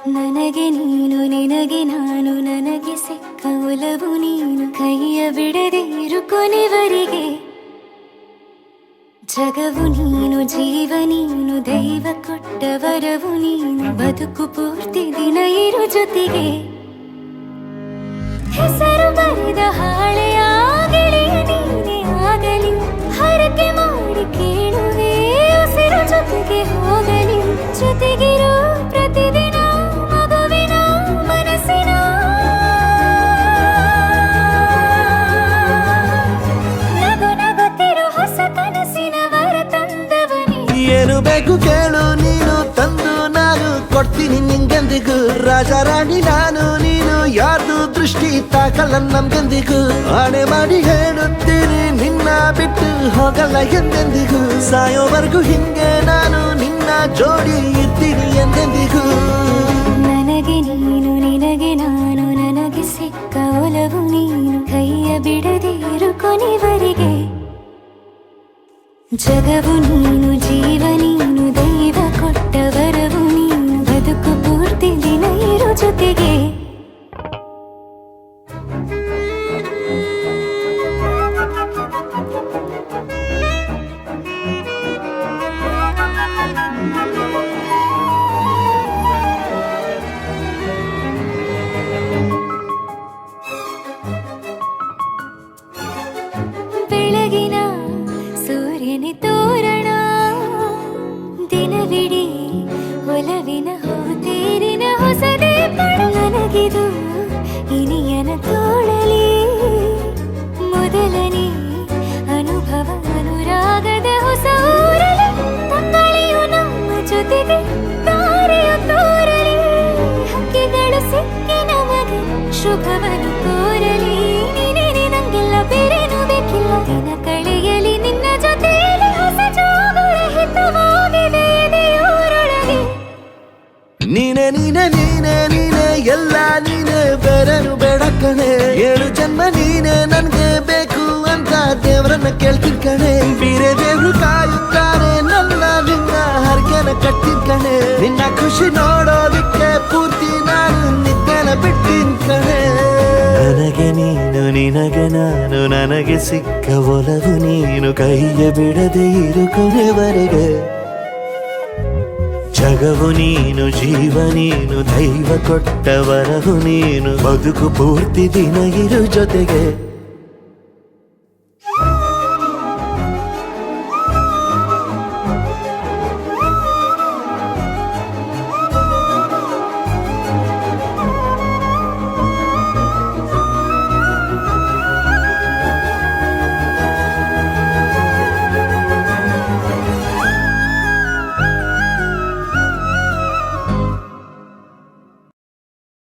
ನನಗೆ ನೀನು ನಿನಗೆ ನಾನು ನನಗೆ ಸಿಕ್ಕ ಒಲವು ನೀನು ಕೈಯ ಬಿಡದೆ ಇರು ಕೊನೆವರೆಗೆ ಜಗವು ನೀನು ಜೀವ ನೀನು ದೈವ ಕೊಟ್ಟ ವರವು ನೀನು ಬದುಕು ಪೂರ್ತಿ ದಿನ ಇರು ಜೊತೆಗೆ ಹೆಸರು ಬರೆದ ಹಾಳೆಯ ಗೆಳೆಯ ನೀನೇ ಆಗಲಿ ಹರಕೆ ಮಾಡಿ ಕೇಳುವೆ ಉಸಿರು ಜೊತೆಗೆ ಹೋಗಲಿ ಜೊತೆಗಿರೋ ಪ್ರತಿದಿನ ಮಗುವಿನ ಮನಸ್ಸಿನ ನಗು ನಗುತ್ತಿರೋ ಹೊಸ ಕನಸಿನ ವರ ತಂದವನೇ ಏನು ಬೇಕು ಕೇಳು ನೀನು ತಂದು ನಾನು ಕೊಡ್ತೀನಿ ನಿಂಗೆಂದಿಗೂ ರಾಜ ರಾಣಿ ನಾನು ನೀನು ಯಾರ್ದು ದೃಷ್ಟಿ ತಾಕಲ್ಲ ನಮ್ಗೆಂದಿಗೂ ಆಣೆ ಮಾಡಿ ಹೇಳುತ್ತೀನಿ ನಿನ್ನ ಬಿಟ್ಟು ಹೋಗಲ್ಲ ಎಂದೆಂದಿಗೂ ಸಾಯೋವರೆಗೂ ಹಿಂಗೆ ನಾನು ನಿನ್ನ ಜೋಡಿ ಇರ್ತೀನಿ ಎಂದೆಂದಿಗೂ ನನಗೆ ನೀನು ನಿನಗೆ ನಾನು ನನಗೆ ಸಿಕ್ಕ ಒಲವು ನೀನು ಕೈಯ ಬಿಡದೆ ಇರು ಕೊನೆವರೆಗೆ ಜಗವು ನೀನು ಜೀವ ನೀನು ದೈವ ಕೊಟ್ಟ ವರವು ನೀನು ಬದುಕು ಪೂರ್ತಿ ದಿನ ಇರು ಜೊತೆಗೆ ಬೆಳಗಿನ ಸೂರ್ಯನೇ ತೋರಣ ದಿನವಿಡೀ ಒಲವಿನ ಹೋತೇರಿನ ಹೊಸದೇ ಪಡ ನನಗಿದು ಇನಿಯನ ತೋಳಲಿ ಮೊದಲನೇ ಅನುಭವ ಅನುರಾಗದ ಹೊಸ ಊರಲಿ ತಂಗಳಿಯು ನಮ್ಮ ಜೊತೆಗೆ ತಾರೆಯು ತೋರಲಿ ಹಕ್ಕಿಗಳು ಸಿಕ್ಕಿ ನಮಗೆ ಶುಭವನ್ನು ಕೋರಲಿ ನೀನೇ ನಂಗೆಲ್ಲ ಬೇರೇನು ಬೇಕಿಲ್ಲ ದಿನ ಕಳೆಯಲಿ ನಿನ್ನ ಜೊತೆಯಲ್ಲಿ ಹೊಸ ಜೋಗುಳ ಹಿತವಾಗಿದೆ ಎದೆಯೂರೊಳಗೆ ನೀನೆ ನೀನೆ ನೀನೆ ನೀನೆ ಎಲ್ಲ ನೀನೆ ಬೇರೆನು ಬೇಡ ಕಣೆ ಏಳು ಜನ್ಮ ನೀನೆ ನನ್ಗೆ ಬೇಕು ಅಂತ ದೇವರನ್ನ ಕೇಳ್ತೀನಿ ಕಣೆ ಬೇರೆ ದೇವ್ರು ಕಾಯುತ್ತಾರೆ ನನ್ನ ನಿನ್ನ ಹರ್ಗೆನ ಕಟ್ಟಿನ ಕಣೆ ನಿನ್ನ ಖುಷಿ ನೋಡೋದಿಕ್ಕೆ ಪೂರ್ತಿ ನಾನು ನಿದ್ದೆನ ಬಿಟ್ಟಿನ ಕಣೆ ನನಗೆ ನೀನು ನಿನಗೆ ನಾನು ನನಗೆ ಸಿಕ್ಕ ಒಲವು ನೀನು ಕೈಯ ಬಿಡದೆ ಇರು ಕೊನೆವರೆಗೆ ಜಗವು ನೀನು ಜೀವ ನೀನು ದೈವ ಕೊಟ್ಟ ವರವು ನೀನು ಬದುಕು ಪೂರ್ತಿ ದಿನ ಇರು ಜೊತೆಗೆ